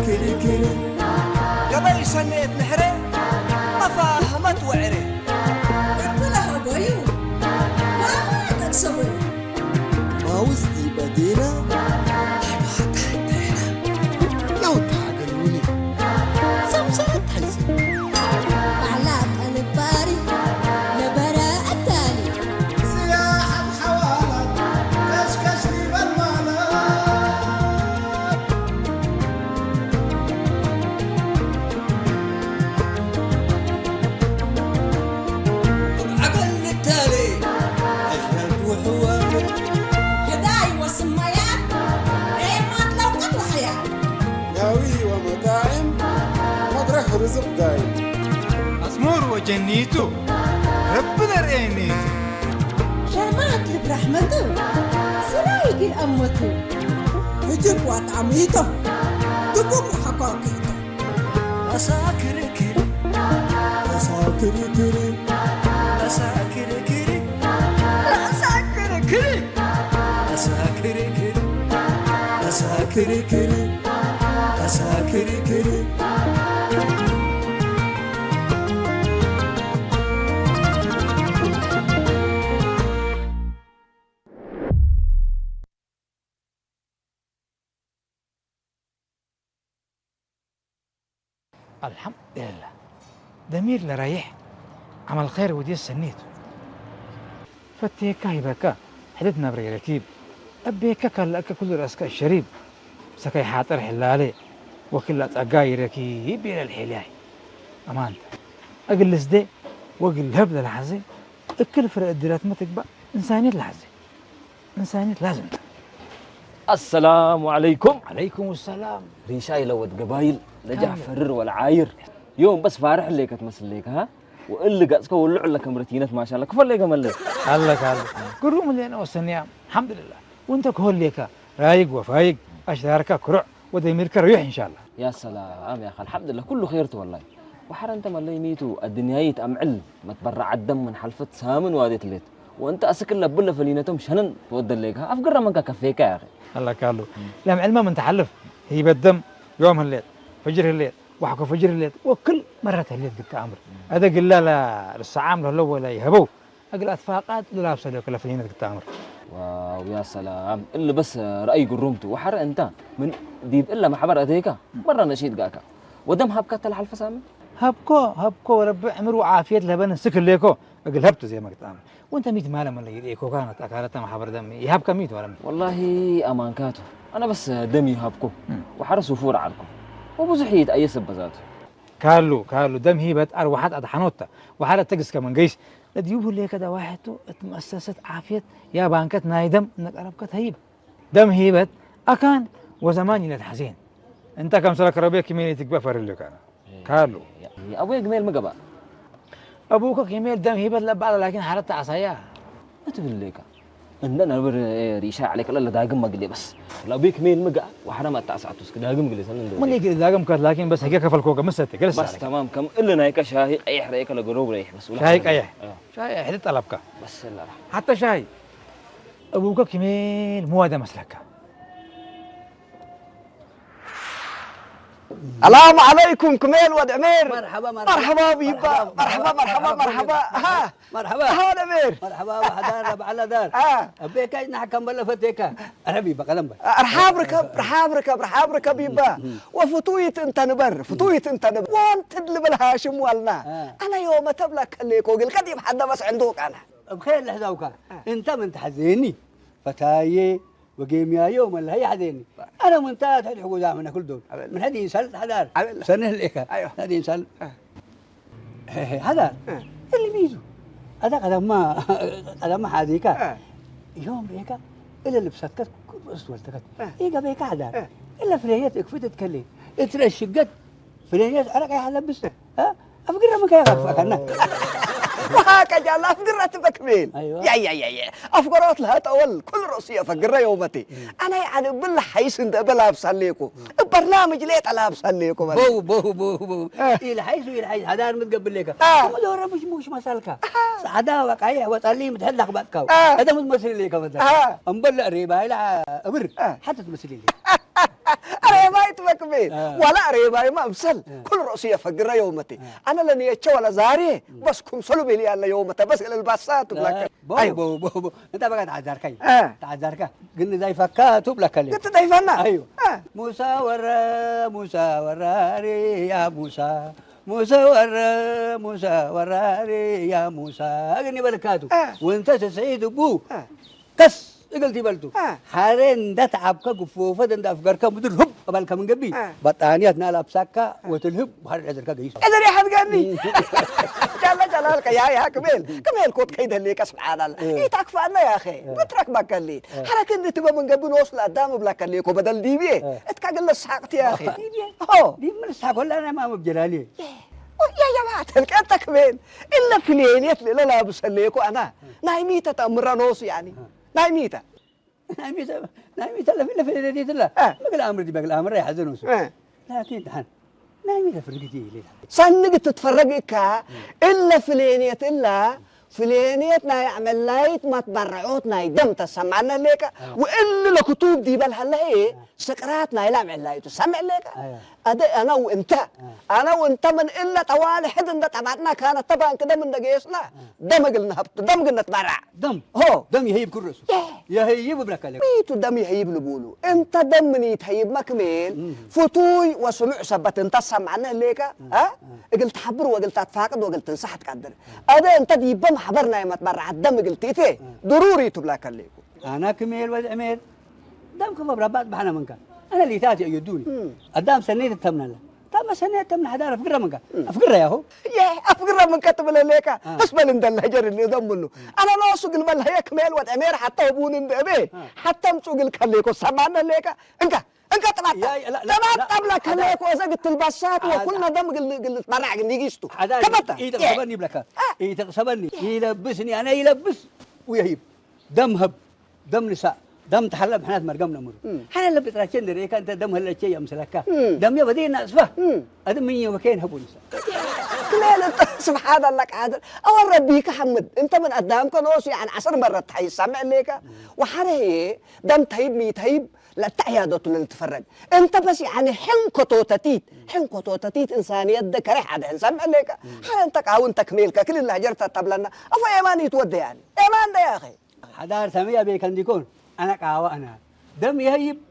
كري قبل سنة نحري ما فاهمت وعري كلها بيو ما تكسبوا ما وزدي بدينا لو تعقلوني سمسات حيزي على الباري لبراء التالي سياحة حوالات كشكشني بالمالات عقل التالي أجهد وحوامل يداي والسمايات عيمات لو قطر حياة ناوي ومطاعم مطرح رزق دايم أسمور وجنيتو ربنا رأينيتو شامات برحمته سرايق الأمته يجب وطعميته دقوم حقاقيته أساكر كري أساكر كري أساكر كري أساكر كري أساكر كري أساكر كري أساكر كري الحمد لله ضمير لرايح عمل خير ودي سنيته فتيكا هيبكا حدتنا بري ركيب أبيكا كان لك كل رأسك الشريب سكاي حاطر حلالي وكل أتقاي ركيب إلى الحلاي أمان أجلس دي وأقل هبل الحزي الكل فرق الديرات ما تقبع إنسانية الحزي إنسانية لازم السلام عليكم. عليكم السلام. ريشاي لود قبايل لجع كامل. فرر والعاير يوم بس فارح ليك تمثل ليك ها واللي قاسك ولع لك مرتينات ما شاء الله كفر ليك ملك الله كالله قروم اللي أنا وسنيام الحمد لله وأنت كهول ليك رايق وفايق أشدارك كرع ودميرك ريح إن شاء الله. يا سلام يا اخي الحمد لله كله خيرته والله وحر انت مالي ميتو الدنيا يتأمعل ما تبرع الدم من حلفة سامن واديت ليت وانت اسكن لبله فلينتهم شنن تودل ليك ها افقر منك كفيك يا اخي. الله كالله لم علمه من تحلف هي بالدم يوم الليل فجر الليل وحكوا فجر الليل وكل مرة الليل قلت أمر هذا قل لا للصعام له ولا يهبوا أقل أتفاقات لابسة له كلا فلينة قلت أمر. واو يا سلام اللي بس رأي قرومته وحر انت من ديب الا ما حبر اتيكا مرة نشيد قاكا ودم هبكا تلح الحلفة سامن هبكو رب عمر وعافية لبن سكر ليكو أقل هبت زي ما قلت أمر وأنت ميت مالا من اللي يديكو كانت أكالتها ما حبر دمي يهبكا ميت ولا ميت والله امانكاته انا بس دمي هبكو وحرس وفور عنكم وبزحيت اي سبزاته كالو دم هيبت أروحات أدحنوتا وحالة تقس كمان قيس لديوبه اللي كده واحد مؤسسة عافية يا بانكت نايدم انك أربكت هيب دم هيبت أكان وزماني للحزين انت كم سلك ربيك كميني تكبر فرلو كان كالو ابوي جميل مقبا أبوك كميل دم هيبت لبعض لكن حالته عصايا ما تقول ليك ان انا بر ريشا عليك لا داقم مقلي بس لا ابوي كميل مقا وحرام اتعسعتوس داقم مقلي سنن من يقدر داقم كات لكن بس هيك كفل كوكا مسته جلس بس تمام كم الا هيك شاهي اي حريك لا قروب ريح بس شايك أيه شاي حدت طلبك بس لا حتى شاي أبوك كميل مو هذا مسلكه السلام عليكم كميل ود عمير مرحبا مرحبا بيبا مرحبا ها مرحبا ها عمير مرحبا وحدار ربع على دار ابيك اين حكم بلا فتيك ارحبي بقلم رحاب ركب بيبا وفتويت انت نبر وانت اللي بالهاشم والنا انا يوم تبلك الليك وقل قديم حدا بس عندك انا بخير لحظوك انت من تحزيني فتاي وقيم يا يوم اللي هي حزيني انا من تات هذه حقوق من كل دول من هذه ينسل حدار سنه لك هذه ينسل هذا اللي بيزو هذا قدم ما حديك يوم بيك الا لبستك اسولتك ايه بيك حدار الا فريات اكفت تكلي اترشقت فريات انا قاعد البس ها افقر ما كان يغفك انا وهكذا الله فقرت بكميل أيوة. يا افقرات لها تول كل روسيا فقره يومتي انا يعني بالله حيسن بلا بسليكو البرنامج ليت على بسليكو بو الى حيث حدار متقبل لك ما دور مش مسالك عدا وقعيه وطلي متحلق بكاو هذا متمثل لك مثلا ام بلا ريبا الى امر حتى تمثل لي ريباي تبكمين ولا ريباي ما امسل كل رؤسية فقرة يومتي أنا لاني يتشوى ولا زاري بس كم صلوا بلي الله يومته بس إلى الباسات وبلاك بو بو بو انت بقى تعذر كاي تعذر كا قلنا زي فكات وبلاك اللي قلت ضيفنا ايوه موسى ورا ري يا موسى موسى ورا ري يا موسى اغني بركاته وانت سعيد ابو كس قلتي بلتو حارين ده تعبك قفوفه ده افكارك مدر هب قبلك من قبي بطانيات نال ابساكا وتلهب بحر عذرك قيس اذا يا حبيبي جلالك يا كميل كوت كيد اللي سبحان الله اي تكفى لنا يا اخي بترك بكلي حركه انت تبقى من قبل نوصل قدام بلاك اللي وبدل دي بيه اتكاقل السحقت يا اخي دي من السحق ولا انا ما بجلالي يا جماعة انت كمين الا فلينيت لا لابس الليكو انا نايميته تامر نوص يعني نايميته لا في الديت لا ما قال امر دي بقى الامر يا حزن وسو لكن دحين نايميته فرقتي ليه صنق تتفرجك الا فلينيت الا فلينيت نا يعمل لايت ما تبرعوت نا يدم تسمعنا ليك والا الكتب دي بالهلا ايه سكراتنا يلعب لايت سمع ليك ادي انا وانت من الا طوال حد تبعتنا كانت طبعا كده من دقيسنا دم قلنا تبرع دم يهيب كرس يهيب ابنك عليك ميتو دم يهيب لبولو انت دم يتهيب مكمل فتوي وسمع سبت انت سمعنا ليك قلت حبر وقلت اتفاقد وقلت انصحت قدر ادي انت دي بم حبرنا ما تبرع الدم قلت ايه ضروري تبلاك عليكم انا كميل وعميل دمكم بربات بحنا منك انا اللي تاتي يدوني قدام سنيت التمنه لا طب سنيت التمنه حدا افقر منك افقر يا هو افقر من كتب ليك اسبل عند الهجر اللي ضمنه انا لا اسوق المل هي كميل وعمير حتى ابون ابي حتى مسوق الكليكو سمعنا ليك انك طلعت طلعت لك وزقت الباسات وكلنا دم قلت برع نيجيستو كبت يتغصبني بلك يتغصبني يلبسني انا يلبس ويهيب دم هب دم نساء دم تحلب حنات مرقمنا مر حنا اللي بتراكين دريك انت دم هلا شيء امسلك دم يا بدينا اسفه ادم من وكين هبو نساء لا سبحان الله عادل او ربيك حمد انت من قدامك نوصي عن 10 مرات حي سامع ليك وحنا هي دم تهيب ميتهيب لا تعيادته اللي تتفرج انت بس يعني حنكو توتتيت انسانيه ذكر حدا سامع ليك حنا انت قاون تكميلك كل اللي هجرت تبلنا افا ايمان يتودى يعني ايمان ده يا اخي حدار سميه بيك عندكم انا قاوه انا دم يهيب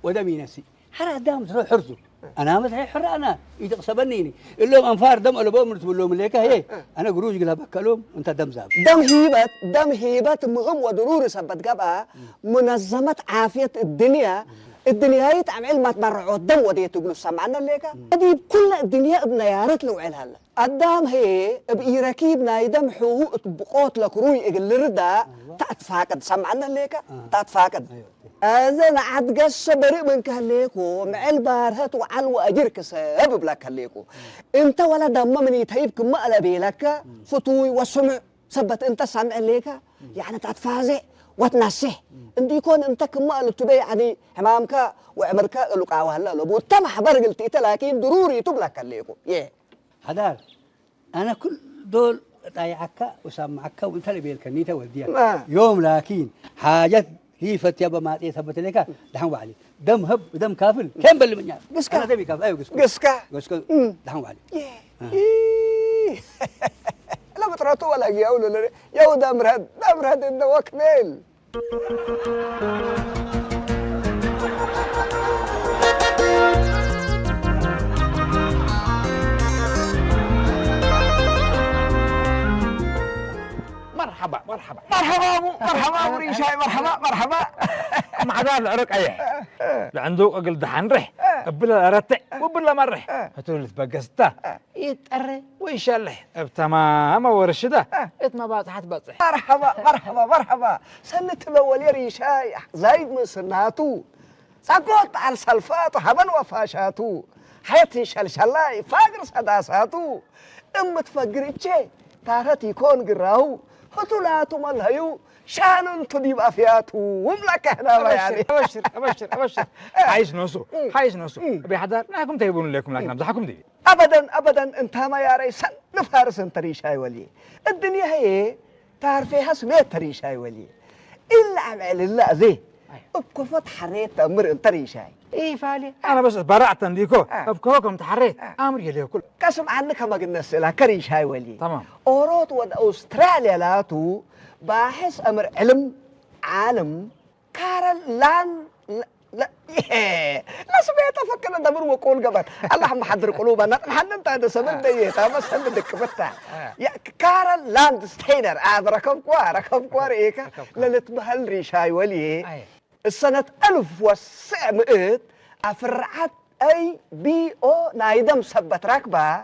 ودم ينسي حنا دام تروح حرزه انا متى حر انا يتغصبني اللهم انفار دم ولا بوم نتقول لهم ليك هي انا قروج قلها بكلهم انت دم زاب دم هيبات مهم وضروري سبت قبها منظمه عافيه الدنيا هي تعمل ما تبرعوا الدم ودي تقولوا سمعنا ليك هذه كل الدنيا ابن يارت لو علها قدام هي بإيراكيبنا يدم حقوق بقوت لك روي الردا تتفاقد سمعنا ليك تتفاقد أذن عد قص بريء من كهليكو مع البارهات وعلو أجرك سبب لك هليكو انت ولا دم من يتهيبك ما ألبي لك فتوي وسمع سبت انت سمع ليك يعني تتفازع وتنسه انت يكون انت كما قلت بي يعني حمامك وعمرك لقاوه هلا لو تم حبر قلت لكن ضروري تبلك هليكو حدار انا كل دول طايعك وسامعك وانت اللي بيلكنيته وديا يوم لكن حاجات هي فتيابه ما ثبت لك دحن وعلي دم هب ودم كافل كم بل من قسكا انا دمي كافل ايوه قسكا دحن وعلي لا بتراتو ولا يقولوا يا دمرهد انه وكمل مرحبا ابو ريشاي مرحبا مع ذا العرق ايه لعنده اقل دحن رح بلا رتع وبلا مرح هتقول تبقسته يتقري ويشلح بتمام ورشده اتما بعد حتبصح مرحبا سنة الاول يا ريشاي زايد من سناتو سقط على السلفات وحبن وفاشاتو حياتي شلشلاي فاقر سداساتو تفقرتش تارت يكون قراو هتولاتو ملهيو شان تديب افياتو وملك هنا يعني ابشر عايش نوسو بحضر معكم تيبون لكم لكن امزحكم دي ابدا انت ما يا ريس نفارس انت ريشاي ولي الدنيا هي تعرفيها سميت ريشاي ولي الا عمل الله ذي بكفت حريت أمر أنت ريشاي ايه فالي انا بس برعت ديكو بكوكم تحريت امر يلي كل قسم عنك ما قلنا السلا كريشاي ولي تمام أوروت ود أستراليا لاتو باحث أمر علم عالم كارل لان لا لا سمعت أفكر دبر وقول قبل الله محضر قلوبنا حننت هذا سبب ديت بس هم بدك بتاع يا كارل لاند ستينر رقم كوار إيكا لنتبهل ريشاي ولي السنة 1900 أفرعت أي بي أو نايدم سبت ركبة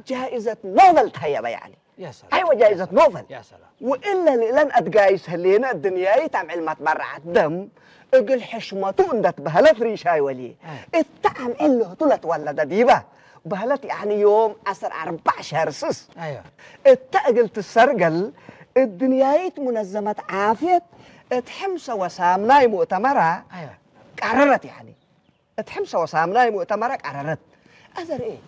جائزة نوبل تهيبة يعني يا سلام أيوة جائزة نوبل يا سلام وإلا لأن أتقايس هلينا الدنيا يتعمل ما تبرعت دم اقل حشمته اندت بهلت ريشاي ولي التعم إله طلت ولد ديبة بهلت يعني يوم 14 سس ايوه التأجل تسرقل الدنيا منظمة عافية تحمس وسامناي مؤتمرة ايوه قررت يعني تحمس وسامناي مؤتمرة قررت أذر إيه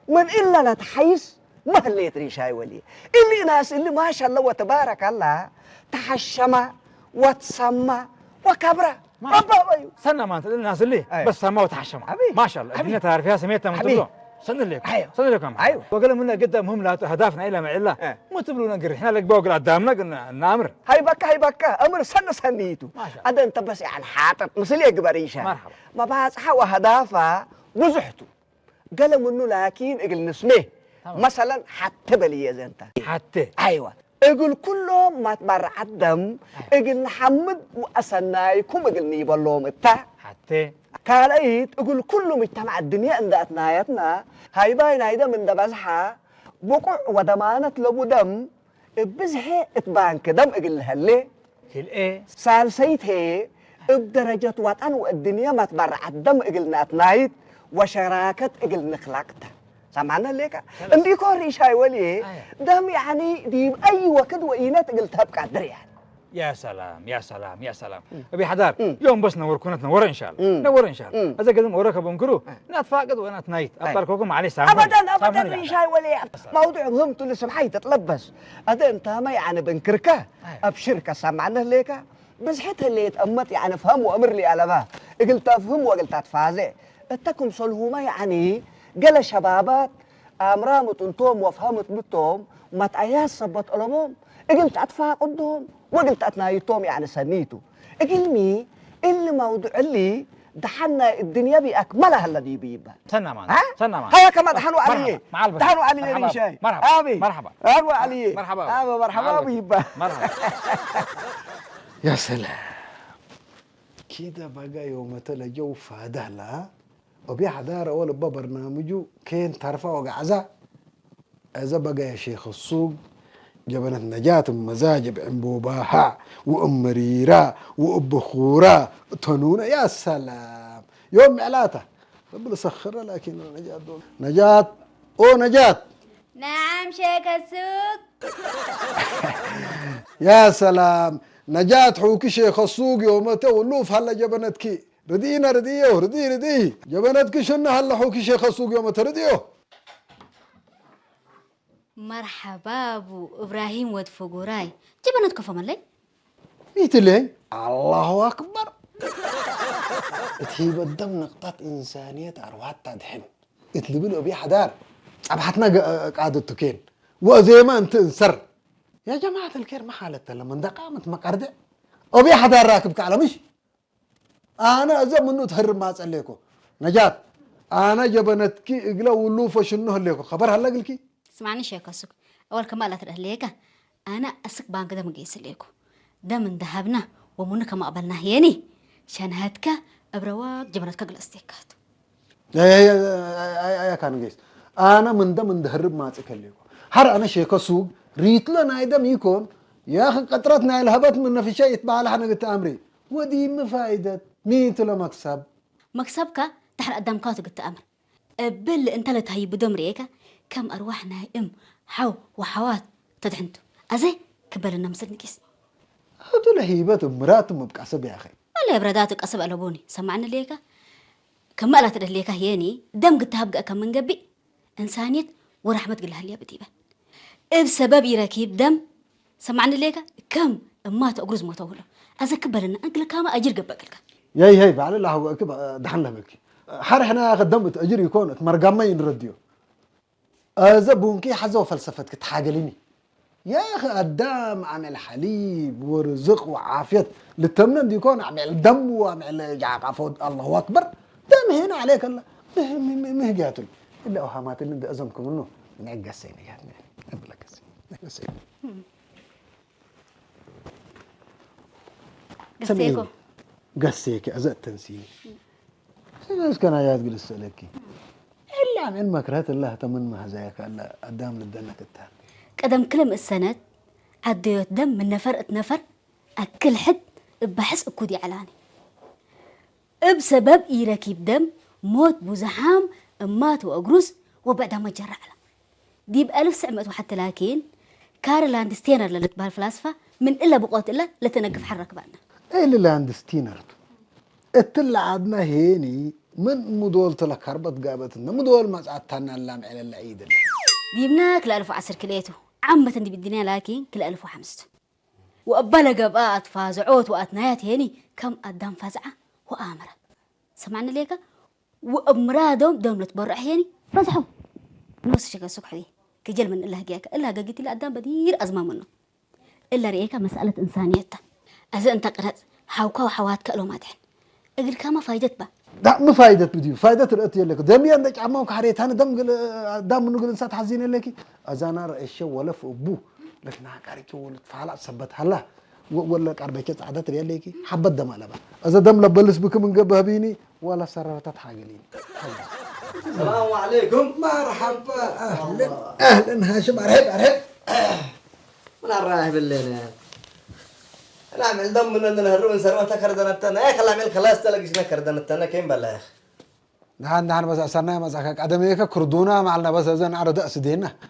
من إلا نتحيس ما هليت ريشاي ولي اللي ناس اللي ما شاء الله وتبارك الله تحشم وتسمى وكبره سنة ما انت الناس اللي بس سما وتحشم ما شاء الله الدنيا تعرفها سميتها من تبلو سنة لك سنة لكم ايوه وقال منا قدامهم لا هدافنا الى مع الله مو تبلونا نقر احنا لك بوق قدامنا قلنا نامر هاي بكا امر سنيتو هذا انت بس يعني حاطط مثل يكبر ريشه مرحبا ما بعصها وهدافها وزحته قال منه لكن اقل نسميه مثلا حتى بلي زي انت حتى ايوه اقول كلهم ما تبرع الدم اقول نحمد واسنايكم اقول نيبلوم التا حتى قال ايد اقول كله مجتمع الدنيا عند اتنايتنا هاي باين هيدا من دبزحه بقع ودمانة لبو دم بزحي اتبانك دم اقول هلي ايه سالسيت هي بدرجة وطن والدنيا ما تبرع الدم اقول ناتنايت وشراكة اقول نخلقتها سمعنا ليك اندي كوري شاي ولي دم يعني دي اي وقت وإينات قلت هبقى دري يعني يا سلام يا سلام يا سلام ابي حدار يوم بس نور كنا نور ان شاء الله نور ان شاء الله اذا قدم وراك بنكرو نتفاقد وانا تنايت ابطالكم عليه سامر ابدا شاي ولي موضوع مهم تقول سمحي تتلبس هذا انت ما يعني بنكركه ابشركه سمعنا ليك بس حتى اللي يتأمت يعني فهم وامر لي على باه قلت افهم وقلت اتفازع اتكم صلهما يعني قال شبابات امرامت انتم وفهمت بتهم ما تعياس صبت قلمهم قلت ادفع قدهم وقلت اتنايتهم يعني سنيتو قلمي اللي موضوع اللي دحنا الدنيا باكملها الذي بيبها سنة معنا سنة معنا هيا كما دحنوا علي دحنوا علي يا شاي مرحبا ابي مرحبا دحنوا علي مرحبا مرحبا بيبا مرحبا يا سلام كده بقى يوم تلجو فادهلا وبي حدار أول برنامجه كين تعرفه وقعزة إذا بقى يا شيخ السوق جبنت نجاة مزاج بعنبوباها وأمريرا وأبخورا تنونة يا سلام يوم معلاته ربنا سخرها لكن نجاة دول نجاة أو نجاة نعم شيخ السوق يا سلام نجاة حوكي شيخ السوق يوم تولوف هلا جبنتكي ردينا رديه ردي جبنتك شنو هلا حوكي شيخ السوق يوم ترديه مرحبا ابو ابراهيم ود فقوراي جبنتك فمالي ميت لي الله اكبر تهيب الدم نقطة إنسانية أروات تدحن اتلبي له بيه حدار أبحثنا قاعدة تكين وزي ما أنت انسر يا جماعة الخير ما حالتها لما ده قامت مقردة وبيه حدار راكب كعلمش أنا أزا منو تهرب ما أسأليكو نجاة أنا جبنتكي إقلا ولوفة شنو هليكو خبر هلا قلكي اسمعني شيخ السوق أول كما لا ترى ليك أنا أسك بانك ده مقيس ليكو ده من ذهبنا ومنك ما قبلناه يعني شان هاتك أبرواك جبنتك قلستيكات يا كان قيس أنا من ده من دهرب ما أسأليكو هر أنا شيخ السوق ريت لنا ايدم يكون يا اخي قطرتنا الهبت من في شيء يتبع لحنا قلت امري ودي ما فائده مين له مكسب مكسبك تحت قدامك قلت امر بل انت لا تهي بدمريك كم ارواح نائم حو وحوات تدعنتو ازي كبرنا مسدنكيس هذول هيبات مراتهم بكسب يا اخي ولا براداتك اسب البوني سمعنا ليك كم لا تدليك هيني دم قلت هبقى كم من قبي انسانيه ورحمه قلها لي بديبه بسبب يركيب دم سمعني ليك كم ما تقرز ما تقوله أذا كبرنا أنقل كام أجر قبلك ياي بعد الله هو كبا دحنا بك حرحنا قدمت أجر يكون مرقمة ينرديو زبونكي حزو فلسفتك تحاجليني يا أخي قدام عمل حليب ورزق وعافية للتمنن دي يكون عمل دم وعمل عفود الله أكبر دم هنا عليك الله مهجاتل إلا أوهامات اللي بدي أزمكم منه نعقسين يعني أبلك قسين قسيكو قسيك أزأت تنسيني بس كان آيات قلت لك إلا عن مكرهة الله تمن ما زيك إلا قدام للدنك التام قدم كلم السند عديت دم من نفر نفر أكل حد بحس أكودي علاني بسبب يركب دم موت بزحام مات وأجرس وبعدها ما جرى على دي بألف سعمة وحتى لكن كارلاند ستينر اللي تبها الفلاسفة من إلا بقوة إلا لتنقف حرك بعنا إيه اللي لاند ستينر التل عدنا هيني من مدول تلك هربت قابتنا مدول ما زعتنا اللام على العيد اللي ديبنا كل 1000 عسر كليته عامة دي بالدنيا لكن كل 1500 وأبلا قبقات فازعوت وأتنايات هيني كم قدام فزعة وآمرة سمعنا ليك وأمرادهم دوم نتبرع هيني فزعوا نوس شكا الصبح دي كجل من الله جاك إلا قلت لي قدام بدير أزمة منه إلا رأيك مسألة إنسانيتها أذا أنت قرأت حوكا وحوات كألو مادحن أقول كما فايدت با لا ما فايدة بديو فايدة الأتي لك دم يندك عماك حريت أنا دم نقول إنسان حزين لك أزانا رئيس ولا في أبوه لكن عكارك ولد فعلا ثبت هلا ولا كاربيكت عادات رياليكي حبت دم على بقى إذا دم لبلس بك من قبها بيني ولا سررت حاجلين السلام عليكم مرحبا أهلا هاشم أرهب من الراهب الليل أنا أعمل دم من عندنا هالروين سروتها كردنتنا يا أخي أعمل خلاص تلاقي شنا كردنتنا كيم بالله يا أخي نحن بس أصرنا مساك أدميك كردونا معنا بس إذا عرض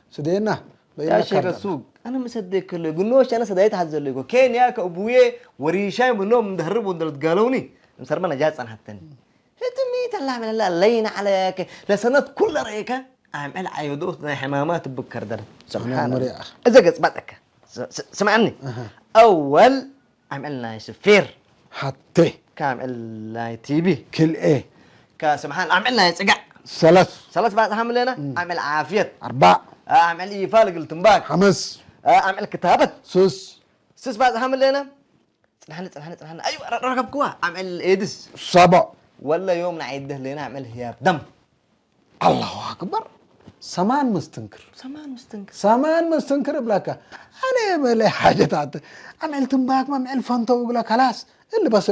سدينا يا شيخ السوق أنا مصدق اللي قلناش أنا صدقت حد اللي يقول كين ياك أبوي وريشاي منهم مدهرب ودرت قالوني مسرمنا جالس عن حتى هتميت الله من الله لين عليك لسنة كل ريكة أعمل عيودوس ذا حمامات بكردر سبحان الله إذا قصبتك سمعني أول عملنا سفير حتى كعمل تي بي كل إيه كسبحان عملنا سقع ثلاث بعد عملنا عمل عافية 4 عمل إيفال قلت مباك 5 عمل كتابة 6 بعد عملنا سنحن أيوة رقب كوا عمل إيدس 7 ولا يوم نعيده لنا عمل هياب دم الله أكبر سمان مستنكر بلاك أنا ما حاجة تعت عملت مباك ما عمل فانتا وقلا خلاص اللي بس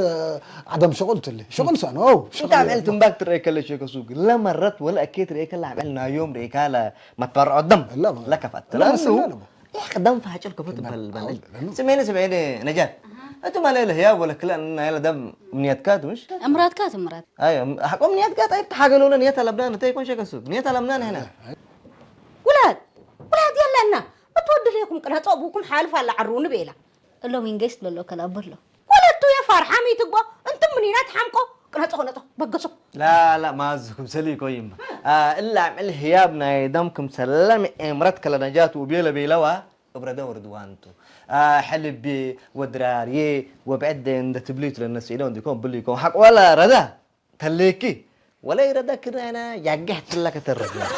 عدم شغلت اللي شغل سنة أو أنت عملت مباك تريك اللي شيء كسوق لا مرت ولا أكيد ريك اللي عملنا يوم ريك على ما تبرع الدم لا كفت لا يا أخي دم فحاجة كفت بالبلد سمعيني نجاة أنت ما ليه هياب ولا كلا إن هلا دم منيات كات مش أمرات أيوة حكم نيات كات أي تحاجلونا نيات لبنان تيكون شيء كسوق نيات لبنان هنا ولاد يلا لنا ما تودي ليكم كنا أبوكم حالف على عرون بيلا اللو من قيس لو كلا برلو ولدتو يا فرحة مي تقبا أنتم منينات حمكو كنا تقولنا بقصوا لا ما أزكم سليكو يما إلا عمل هيابنا يدمكم سلام إمرت كلا نجات وبيلا وبردا وردوانتو حلبي ودراري وبعد عند تبليت للناس يلون ديكون بليكون حق ولا ردا تليكي ولا يردا كده أنا يجحت لك الرجال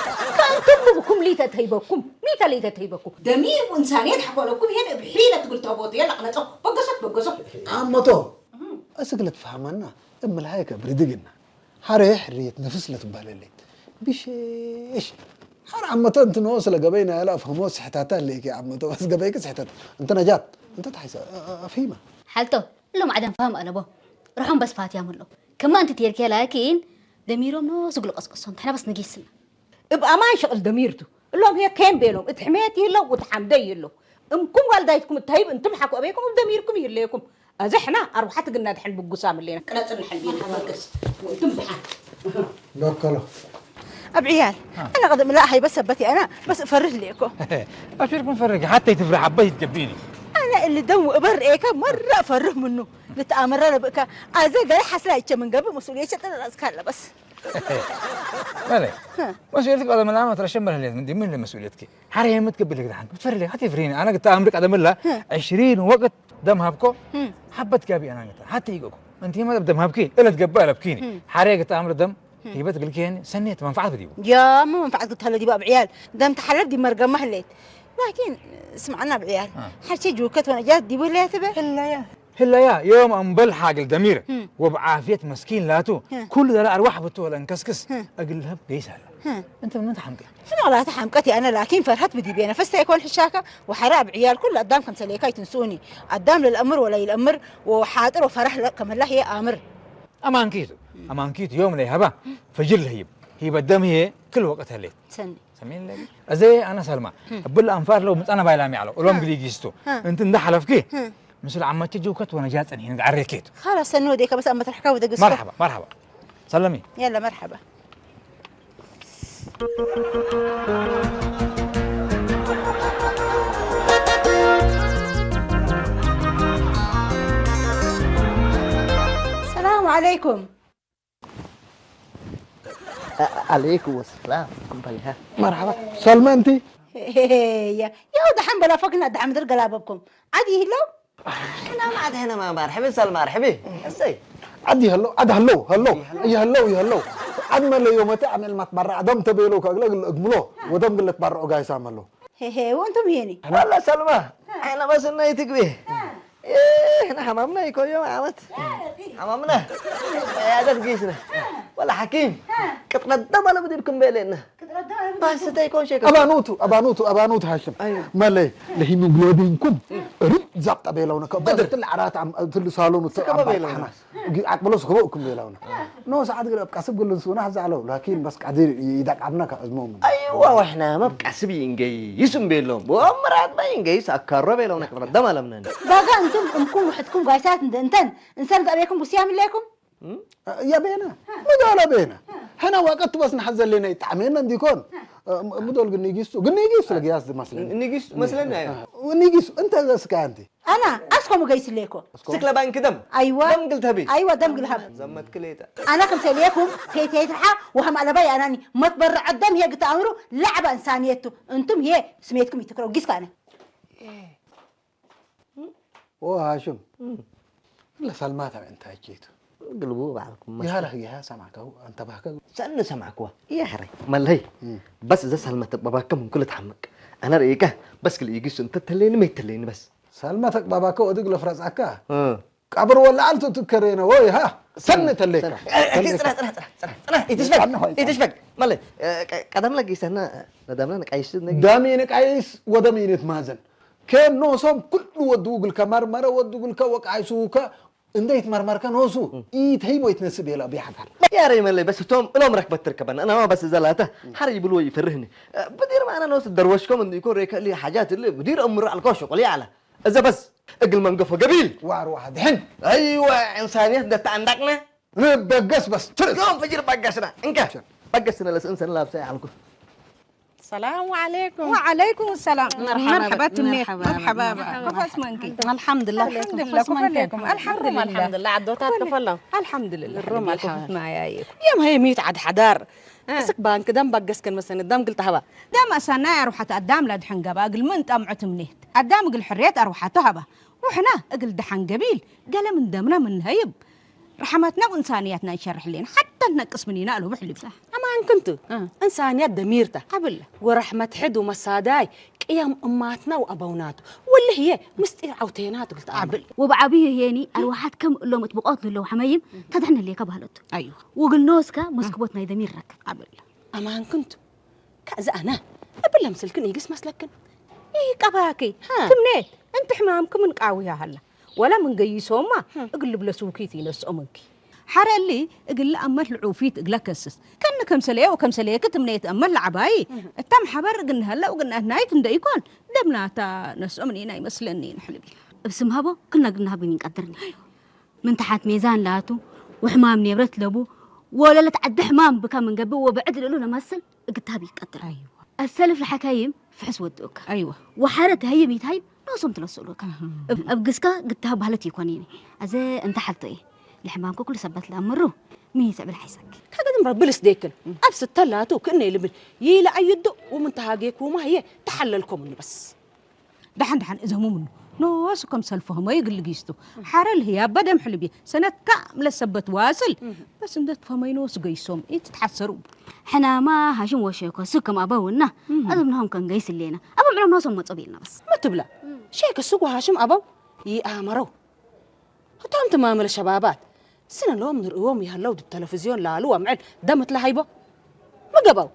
كان تبكم ليتا تهيبكم ميتا ليتا تهيبكم دمير وإنسانيات حقوا لكم هنا بحيلة تقول تهبوط يلا قناته بقصوا عمتو أسقلت فهمنا أما الهايك بردقنا حريح ريت نفس لا تبالي بشيش حر عمتو أنت نوصل قبينا ألا أفهموا صحتاتها ليك يا عمتو بس قبيك صحتات أنت نجات أنت تحس أفهمها حالته لو ما عدم فهم أنا بو رحم بس فاتي عملو كما أنت تيركي لكن دميرهم نو سقلوا قصقصون احنا بس نقيسنا ابقى ما يشغل دميرته اللهم هي كان بينهم اتحميتي له وتحمدي له امكم والدايتكم التهيب انتم حكوا ابيكم ودميركم يليكم ازحنا اروحات قلنا دحين بقسام اللينا كنا نحن بينا فوكس وانتم دحين بكله ابعيال انا قد لا هي بس ثبتي انا بس افرج ليكم أشوف نفرق حتى تفرح عباية تجبيني انا اللي دم ابرئك مره افرح منه نتامر بك ازا قال حسلايتش من قبل مسؤوليه انا راس كلا بس مالي مسؤوليتك هذا من عام ترى شمل اللي من دي من مسؤوليتك حريه متقبل لك دحين بتفرق لي حتى يفريني انا قلت امرك ادم الله 20 وقت دم هبكو حبت كابي انا قلت حتى يجوكم انت ما تبدا مهبكي الا تقبل بكيني حريقه امر دم هي بتقول كيني سنيت منفعه بديو يا ما منفعت قلت هلا دي بقى بعيال دام تحلب دي مرقه مهلت لكن سمعنا بعيال حرشي جوكت وانا جات دي ولا تبع هلا يا يوم انبل حاق الدمير وبعافيه مسكين لاتو كل ذا ارواح بتولا انكسكس اقلها بقيس هلا انت من تحمقي شنو والله تحمقتي انا لكن فرحت بدي بي نفسي يكون حشاكه وحراب عيال كل قدامكم سليكاي تنسوني قدام للامر ولا الامر وحاضر وفرح كمان لا هي امر امان كيتو يوم لي هبا فجر الهيب هي بالدم هي كل وقت هليت سني سمين لي ازي انا سلمى ابل انفار لو مت انا بايلامي على ولوم قدي جيستو انت ندحل فكي مثل عمتي جوكت وانا جات اني عريكيت خلاص سنو ديك بس اما تحكوا ودق مرحبا سلمي يلا مرحبا السلام عليكم عليكم السلام كمبلها مرحبا سلمى انت يا دحين بلا فكنا دحين مدر قلابكم عادي هلو احنا ما عاد هنا ما مرحبا سلمى مرحبا ازاي عدي هلو يهلو عد ما اللي يوم تعمل ما تبرع دم تبيلو كاغلق اقملو ودم قلت برعو قايس عملو وانتم هيني والله سلمى احنا بس نيتك به احنا حمامنا يكون يوم عمت حمامنا يا ده تقيسنا ولا حكيم كتقدم على بديركم بيلنا بس تيكون شيء ابانوتو هاشم ما لي لهي من بلودينكم رد زبط بيلونا بدر تل عرات عم تل صالون بيلونا عقبلوا سكبوكم بيلونا نو ساعات قلب قاسب قلن سونا زعلوا لكن بس قادر يدق عبنا كازموم ايوه واحنا ما بقاسب ينجي يسم بيلهم وامرات ما ينجي سكر بيلونا قدام على منن بقى انتم وحدكم قايسات انتن انسان عليكم بصيام لكم يا بينا مدول بينا هنا وقت بس نحزن لنا يتعملنا نديكون مدول قنيجيسو لقياس مثلا نيجيس مثلا ونيجيسو انت سكانتي انا اسكم قايس لكم سكلا بانك دم ايوه دم قلت هبي ايوه دم قلت زمت كليتا انا كم سليكم تيتي ترحى وهم على باي اناني ما تبرع الدم هي قلت امره لعبه انسانيته انتم هي سميتكم يتكروا قيس انا هاشم لا سلمات انت هجيتو قلبوا بعضكم يا سمعك انت بحكي سألنا سمعك يا حري مالهي بس اذا سلمت باباك من كل تحمك انا رأيك بس كل يجيس انت تليني ما يتليني بس سلمتك باباك ودق لفرزك قبر ولا علتو تكرينا وي ها سنت الليك يتشفق مالي قدم لك يسنا قدم لك عايش دامينك عايش ودمينك مازن كان نوصم كل ودوق الكمرمره ودوق الكوك عايشوكا انديت مرمركا نوسو يتهيبو يتنسب يلا بيحقر يا ري مالي بس توم الام ركبت تركبن انا ما بس زلاته حري بلو يفرهني بدير ما انا نوس دروشكم انه يكون ريك لي حاجات اللي بدير امر على الكوش قلي على اذا بس اقل منقفه قبيل وار واحد حن ايوه انسانيات ده عندكنا بقس بس يوم فجر بقسنا انك بقسنا لس انسان لابسه على الكوف السلام عليكم. وعليكم السلام. مرحبا تنيت. مرحبا كيف منكي؟ الحمد لله. كيف منكم؟ الحمد لله عدوتات كفلا. الحمد لله. الروم كفتنا يا ما هي ميت عد حدار. اسك بانك دم بقس كان مثلا الدم قلت هبا. دم أسانا أروح أتقدم لد حنقبة أقل منت أمعت منيت. قدام أقل حريت أروح أتهبة. وحنا أقل دحن قبيل قال من دمنا من هيب. رحمتنا وإنسانيتنا يشرح لنا حتى نقص منينا له بحلب صح. أما إن كنتوا إنسانيات دميرته قبل ورحمة حد ومساداي قيام أماتنا وأبوناته واللي هي مستير عوتينات قلت قبل وبعبيه يعني الواحد كم لو متبقات لو حمايم تدعنا اللي كبهلت أيوه وقلنوسكا مسكبتنا يدميرك قبل أما إن كنتوا كأز أنا قبل مسلكن يقس مسلكن إيه كباكي تمنيت أنت حمامكم من قاويها هلا ولا من قيسهم ما اقلب لسوكيتي نسأ منك حرا اللي اقل أمل العوفيت اقلا كسس كان كم سليه وكم سليه كتمنيت أمل العباي التم حبر قلنا هلا وقلنا هناي تندا يكون دمنا تا نسأ مني ناي مسلني نحلبي بسم هبا كنا قلنا هبا نقدرني من تحت ميزان لاتو وحمام نيبرت لبو ولا لا تعد حمام بكا من قبل وبعد له نمثل قلت هبي يقدر أيوة السلف الحكايم في حس ودوك أيوة وحارة هي ميت هاي ما صمت لسؤلك أبقسكا قلت هب هلتي يكونيني أزي أنت حلت إيه الحمام كل سبت لأمره مين يتعمل حيسك هذا مربل سديكن أبس التلاتو كأنه يلبل يلا أيدو ومن تهاجيك وما هي تحللكم مني بس دحن إذا مو منه نوس كم سلفه ما يقل جيستو حرل هي بدم حلبي سنة كاملة سبت واصل بس ندت فما ينوس جيسهم إنت تحسروا حنا ما هاشم وشيكو سكم أبونا أدمناهم كان جيس اللينا أبو معهم نوصل متصبيلنا بس ما تبلا شيك السوق وهاشم أبو يأمروا هتام تمام الشبابات سنة لو من اليوم يهلو بالتلفزيون لا لو معل دمت لهيبه ما قبوا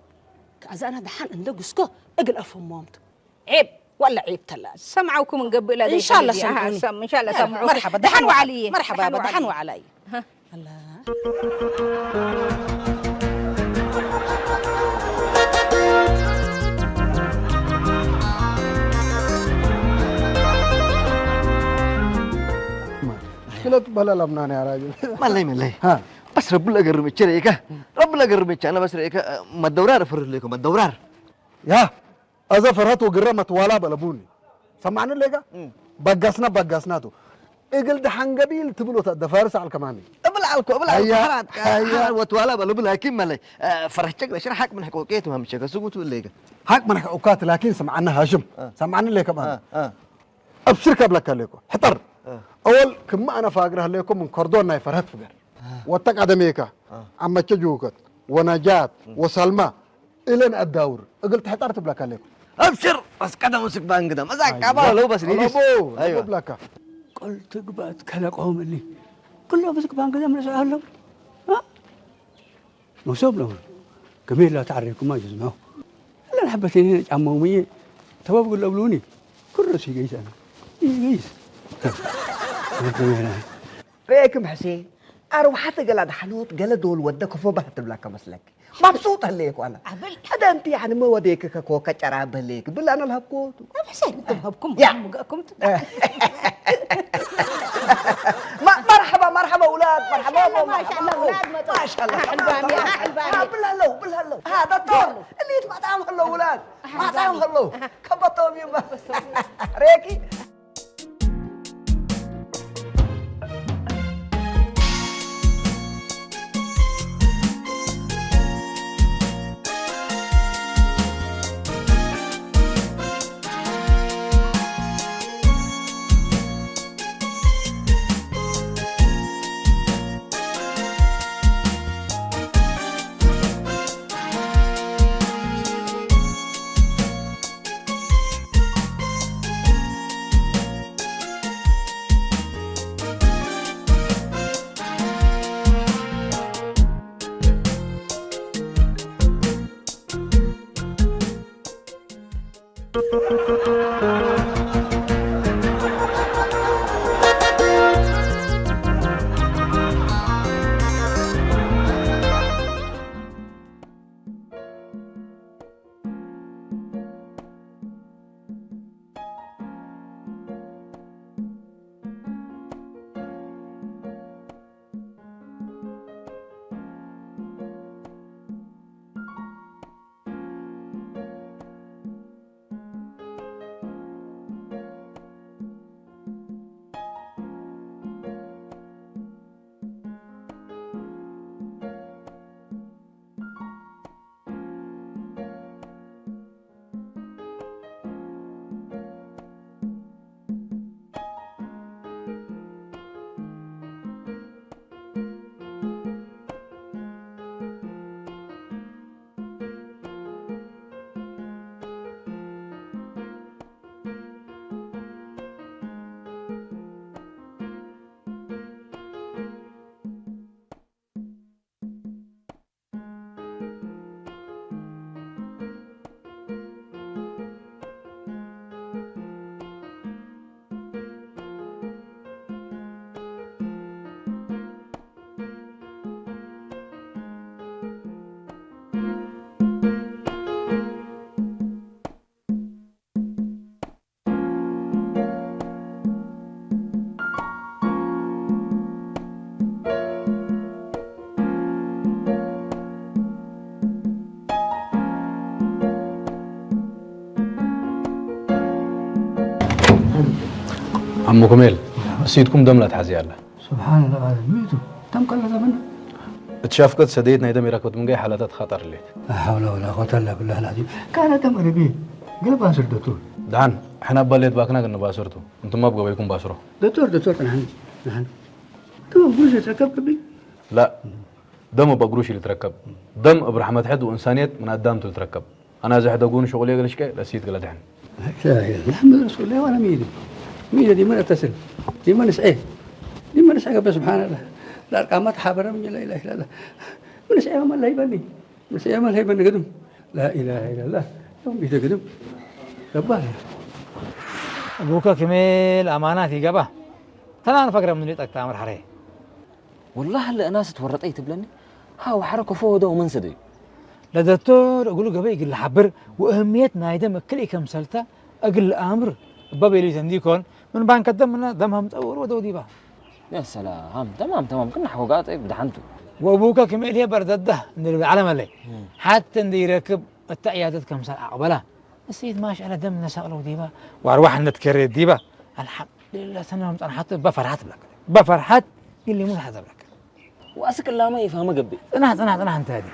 كأذانا دحان عندك جسكو أقل أفهم مامته عيب ولا عيب تلاج سمعوكم من قبل إن شاء الله سمعوني إن شاء الله سمعوك مرحبا دحنوا علي مرحبا دحنوا علي الله مشكلة بلا لبنان يا راجل مالي ها بس رب الله قرب الشريكة رب الله قرب أنا بس ريكة ما الدورار فرر لكم الدورار يا أذا فرهت وقرمت ولا بلبوني سمعنا ليك بقسنا تو إقل دحان قبيل تبلو تدفارس على الكماني قبل هيا وتوالا بلو لكن مالي فرحتك ليش حق من حقوقيته هم شيء سوقت ليك حق من حقوقات لكن سمعنا هاشم سمعنا ليك كمان أبشر قبلك ليكو حطر أول كم أنا فاقرها لكم من كردون ناي فرهت فقر واتك عدميكا عما تجوكت ونجات وسلمى إلين الدور قلت حطرت بلك لكم أبشر بس كذا مسك بان كذا مزاج كابا لو بس ريديس أيوة بلك قلت قبات كلقهم اللي كله مسك بان كذا من سألهم ها وصوب له كميل لا تعرفكم ما جزمه إلا الحبتين عمومية تواب قول لولوني كل شيء جيس أنا جيس ريكم حسين أروح حتى قلاد حنوت قلاد دول ودك فبحت بلاك مسلك مبسوط هليك وأنا هذا أنت يعني ما وديك كوكا شراب هليك بالله أنا الهبكوت حسين أنتم هبكم يا مرحبا أولاد مرحبا ما شاء الله أولاد ما شاء الله حلباني حلباني بالهلو هذا طول اللي يتبع تعمل هلو أولاد ما تعمل هلو كبطهم يما ريكي عمو كميل سيدكم دم لا تحزي الله سبحان الله هذا ميتو تم كل هذا منه اتشافقت سديتنا إذا ميراكوت من جاي حالات خطر ليت لا حول ولا قوة إلا بالله العظيم كان دم ربي قلبها سردته دهان احنا بليت باكنا قلنا باسرته انتم ما بقوا بيكون باسره دكتور نحن تمام قروش يتركب كبي لا دم بقروش اللي تركب دم برحمة حد وإنسانية من قدام تتركب أنا زي حد أقول شغلي قال إيش لا سيد قال دحين محمد رسول الله وانا ميدة دي ما اتصل دي ما نسعيه دي ما نسعيه بس سبحان الله الارقامات حابره من لا اله الا الله من نسعيه ما لا يبني نسعيه ما لا يبني قدم لا اله الا الله يوم ميدة قدم رباه أبوك كميل أماناتي قبا تنا أنا فقرة من اللي تأمر حريه والله هلا ناس تورطيت بلني ها وحركه فوضى ومنسدي لا دكتور أقول له قبل يقول حبر وأهمية نايدة مكلي كم سلطة أقل الأمر بابا اللي تنديكون من بان قدم من دمها متأور ودودي با يا سلام تمام كنا حقوقات ايه بدحنتو وأبوك كميل هي بردده من العالم اللي حتى ندي يركب التعيادات كم سنة أقبلها السيد ما شاء الله دم نساء له ديبا وأرواح نتكرر ديبا الحمد لله سنة أنا حاطط بفرحت لك بفرحت اللي مو حذر لك واسك الله ما يفهم قبي أنا أنت هذه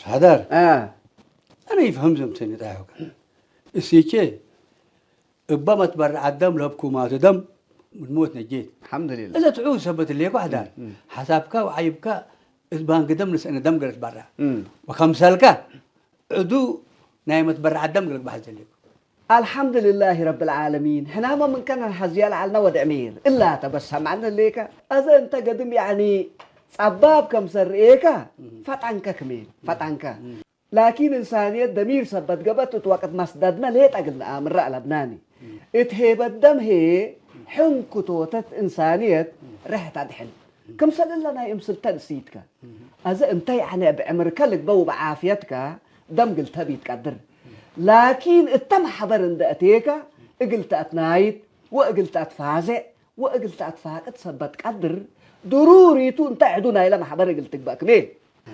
هدار انا يفهم زمتني دايوك السيكي ابا تبرع الدم لبكو ما دم من موت نجيت الحمد لله اذا تعوز سبت اللي وحدان حسابك وعيبك بان قدم لسان دم قلت برا وخمسلك عدو نايمة تبرع الدم قلت بحث اللي الحمد لله رب العالمين هنا ما من كان الحزيال على نود عمير إلا تبسم عنا ليك إذا أنت قدم يعني صباب كم سريك فتعنك كمين فتعنك لكن إنسانية دمير سبت قبت وقت مسددنا ليه تقلنا أمر على لبناني اتهيب الدم هي حنك توتت إنسانية رحت أدحن كم سنة لنا يمسل تنسيتك إذا أنت يعني بعمرك لك بو بعافيتك دم قلتها بيتقدر لكن التم حضر عند أتيك قلت أتنايت وقلت أتفازع وقلت أتفاقد سبت قدر ضروري تون تعدونا إلى محضر قلت بأكمل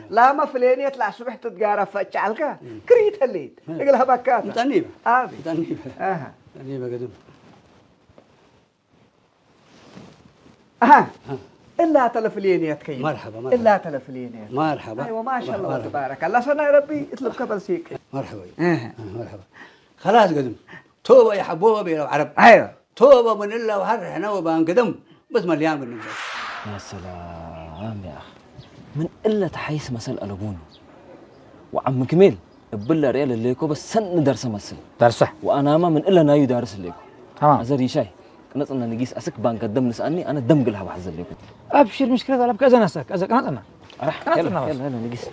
لا ما فلين يطلع صبح تتقارف فتشعلك كريت الليل اقلها بكاتا تنيبة آبي تنيبة قدم إلا تلفلين يتكيم مرحبا إلا تلفلين مرحبا أيوة ما شاء الله تبارك الله سنة يا ربي اطلب قبل سيك مرحبا مرحبا خلاص قدم توبة يا حبوبة بيلو عرب أيوة توبة من إلا وحر حنا وبان قدم بس مليان بالنسبة يا سلام يا أخي من إلا تحيس مسألة ألبونه وعم كميل بلا ريال الليكو بس سن درس مسل درسه وأنا ما من إلا نايو دارس الليكو تمام أزري شاي كنت أنا نجيس أسك بان قدم لسأني أنا دم قلها بحز الليكو أبشر مشكلة لا بكذا نسك أنا يلا نجيس